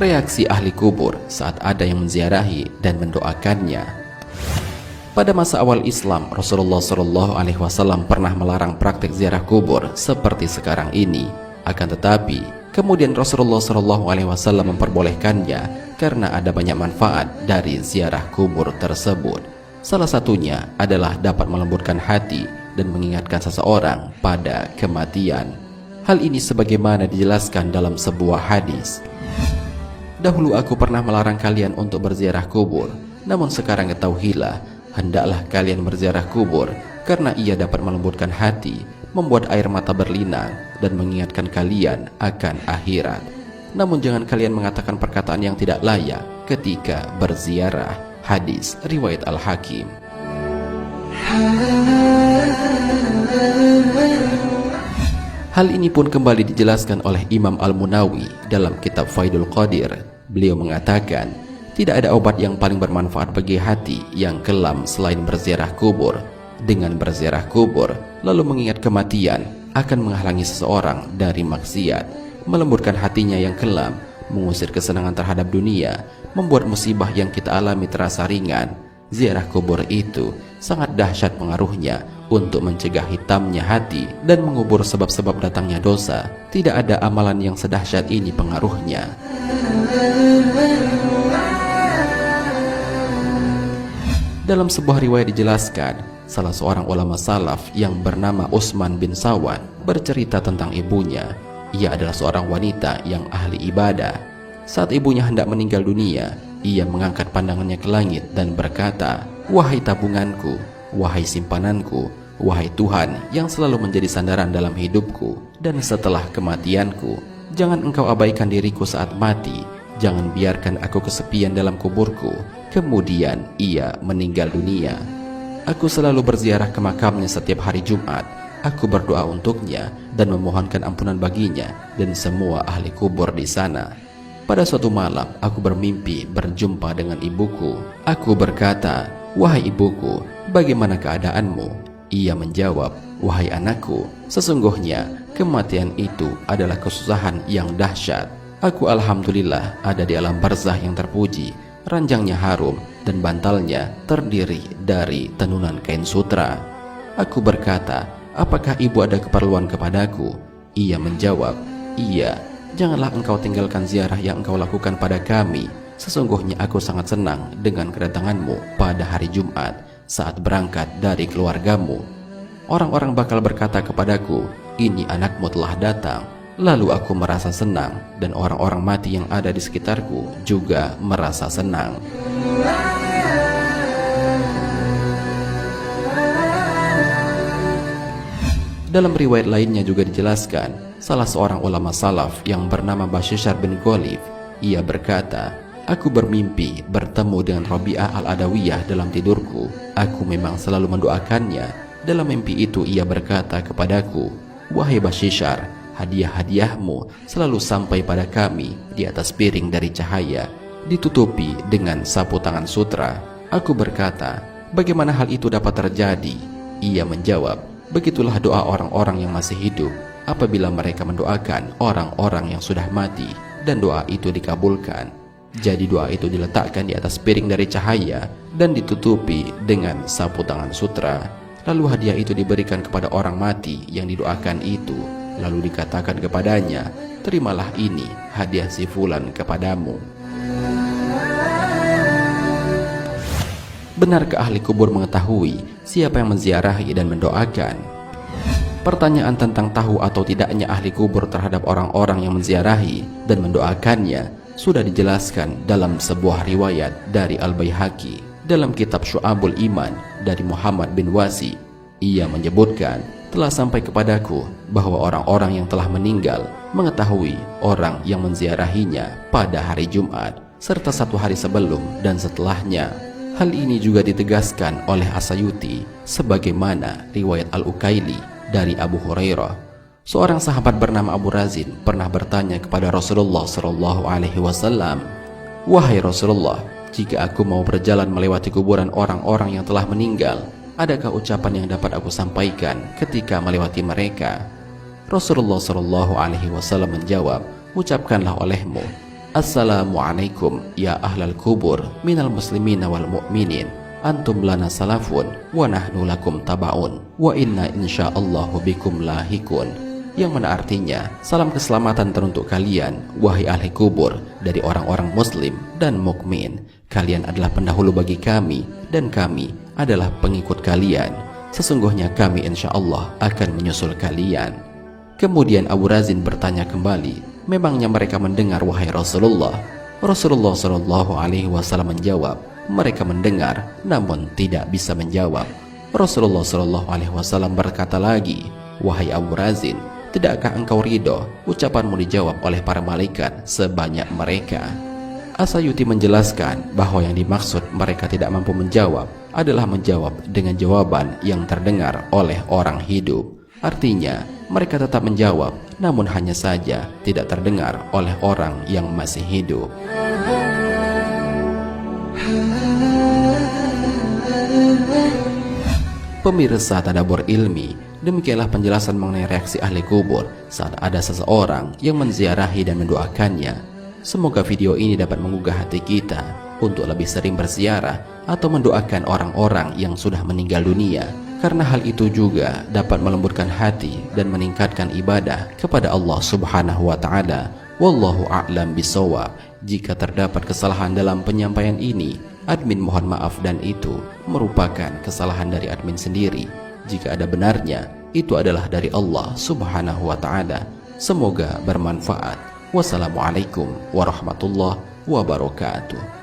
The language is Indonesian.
Reaksi ahli kubur saat ada yang menziarahi dan mendoakannya. Pada masa awal Islam, Rasulullah SAW pernah melarang praktik ziarah kubur seperti sekarang ini. Akan tetapi, kemudian Rasulullah SAW memperbolehkannya karena ada banyak manfaat dari ziarah kubur tersebut. Salah satunya adalah dapat melembutkan hati dan mengingatkan seseorang pada kematian. Hal ini sebagaimana dijelaskan dalam sebuah hadis. Dahulu aku pernah melarang kalian untuk berziarah kubur, namun sekarang ketahuilah, hendaklah kalian berziarah kubur karena ia dapat melembutkan hati, membuat air mata berlinang, dan mengingatkan kalian akan akhirat. Namun jangan kalian mengatakan perkataan yang tidak layak ketika berziarah. Hadis riwayat Al-Hakim. Hal ini pun kembali dijelaskan oleh Imam Al-Munawi dalam kitab Faidul Qadir. Beliau mengatakan, tidak ada obat yang paling bermanfaat bagi hati yang kelam selain berziarah kubur. Dengan berziarah kubur, lalu mengingat kematian, akan menghalangi seseorang dari maksiat, melembutkan hatinya yang kelam, mengusir kesenangan terhadap dunia, membuat musibah yang kita alami terasa ringan. Ziarah kubur itu sangat dahsyat pengaruhnya untuk mencegah hitamnya hati dan mengubur sebab-sebab datangnya dosa. Tidak ada amalan yang sedahsyat ini pengaruhnya. Dalam sebuah riwayat dijelaskan, salah seorang ulama salaf yang bernama Utsman bin Sawad bercerita tentang ibunya. Ia adalah seorang wanita yang ahli ibadah. Saat ibunya hendak meninggal dunia, ia mengangkat pandangannya ke langit dan berkata, "Wahai tabunganku, wahai simpananku, wahai Tuhan yang selalu menjadi sandaran dalam hidupku dan setelah kematianku, jangan engkau abaikan diriku saat mati, jangan biarkan aku kesepian dalam kuburku." Kemudian ia meninggal dunia. Aku selalu berziarah ke makamnya setiap hari Jumat. Aku berdoa untuknya dan memohonkan ampunan baginya dan semua ahli kubur di sana. Pada suatu malam, aku bermimpi berjumpa dengan ibuku. Aku berkata, "Wahai ibuku, bagaimana keadaanmu?" Ia menjawab, "Wahai anakku, sesungguhnya kematian itu adalah kesusahan yang dahsyat. Aku alhamdulillah ada di alam barzah yang terpuji. Ranjangnya harum dan bantalnya terdiri dari tenunan kain sutra." Aku berkata, "Apakah ibu ada keperluan kepadaku?" Ia menjawab, "Iya. Janganlah engkau tinggalkan ziarah yang engkau lakukan pada kami. Sesungguhnya aku sangat senang dengan kedatanganmu pada hari Jumat saat berangkat dari keluargamu. Orang-orang bakal berkata kepadaku, 'Ini anakmu telah datang.' Lalu aku merasa senang dan orang-orang mati yang ada di sekitarku juga merasa senang." Dalam riwayat lainnya juga dijelaskan, salah seorang ulama salaf yang bernama Bashishar bin Ghalib, ia berkata, "Aku bermimpi bertemu dengan Rabi'ah al-Adawiyah dalam tidurku. Aku memang selalu mendoakannya. Dalam mimpi itu ia berkata kepadaku, 'Wahai Bashishar, hadiah-hadiahmu selalu sampai pada kami di atas piring dari cahaya, ditutupi dengan sapu tangan sutra.' Aku berkata, 'Bagaimana hal itu dapat terjadi?' Ia menjawab, 'Begitulah doa orang-orang yang masih hidup apabila mereka mendoakan orang-orang yang sudah mati dan doa itu dikabulkan. Jadi doa itu diletakkan di atas piring dari cahaya dan ditutupi dengan sapu tangan sutra. Lalu hadiah itu diberikan kepada orang mati yang didoakan itu. Lalu dikatakan kepadanya, 'Terimalah ini hadiah si fulan kepadamu.'" Benarkah ahli kubur mengetahui siapa yang menziarahi dan mendoakan? Pertanyaan tentang tahu atau tidaknya ahli kubur terhadap orang-orang yang menziarahi dan mendoakannya sudah dijelaskan dalam sebuah riwayat dari Al-Baihaqi dalam kitab Syu'abul Iman dari Muhammad bin Wasi. Ia menyebutkan, "Telah sampai kepadaku bahwa orang-orang yang telah meninggal mengetahui orang yang menziarahinya pada hari Jumat serta satu hari sebelum dan setelahnya." Hal ini juga ditegaskan oleh As-Sayuti sebagaimana riwayat Al-Ukaili dari Abu Hurairah. Seorang sahabat bernama Abu Razin pernah bertanya kepada Rasulullah SAW, "Wahai Rasulullah, jika aku mau berjalan melewati kuburan orang-orang yang telah meninggal, adakah ucapan yang dapat aku sampaikan ketika melewati mereka?" Rasulullah SAW menjawab, "Ucapkanlah olehmu, Assalamualaikum ya ahlal kubur minal muslimina wal mu'minin, antum lana salafun wa nahnu lakum tabaun wa inna insyaallahu bikum lahikun, yang mana artinya salam keselamatan teruntuk kalian wahai ahli kubur dari orang-orang muslim dan mukmin, kalian adalah pendahulu bagi kami dan kami adalah pengikut kalian, sesungguhnya kami insyaallah akan menyusul kalian. Kemudian Abu Razin bertanya kembali, memangnya mereka mendengar wahai Rasulullah? Rasulullah Shallallahu Alaihi Wasallam menjawab, mereka mendengar namun tidak bisa menjawab. Rasulullah Shallallahu Alaihi Wasallam berkata lagi, wahai Abu Razin, tidakkah engkau ridho ucapanmu dijawab oleh para malaikat sebanyak mereka? As-Sayuti menjelaskan bahwa yang dimaksud mereka tidak mampu menjawab adalah menjawab dengan jawaban yang terdengar oleh orang hidup. Artinya mereka tetap menjawab, namun hanya saja tidak terdengar oleh orang yang masih hidup. Pemirsa Tadabbur Ilmi, demikianlah penjelasan mengenai reaksi ahli kubur saat ada seseorang yang menziarahi dan mendoakannya. Semoga video ini dapat menggugah hati kita untuk lebih sering berziarah atau mendoakan orang-orang yang sudah meninggal dunia, karena hal itu juga dapat melembutkan hati dan meningkatkan ibadah kepada Allah Subhanahu wa Ta'ala. Wallahu a'lam bishawab. Jika terdapat kesalahan dalam penyampaian ini, admin mohon maaf, dan itu merupakan kesalahan dari admin sendiri. Jika ada benarnya, itu adalah dari Allah Subhanahu wa Ta'ala. Semoga bermanfaat. Wassalamualaikum warahmatullahi wabarakatuh.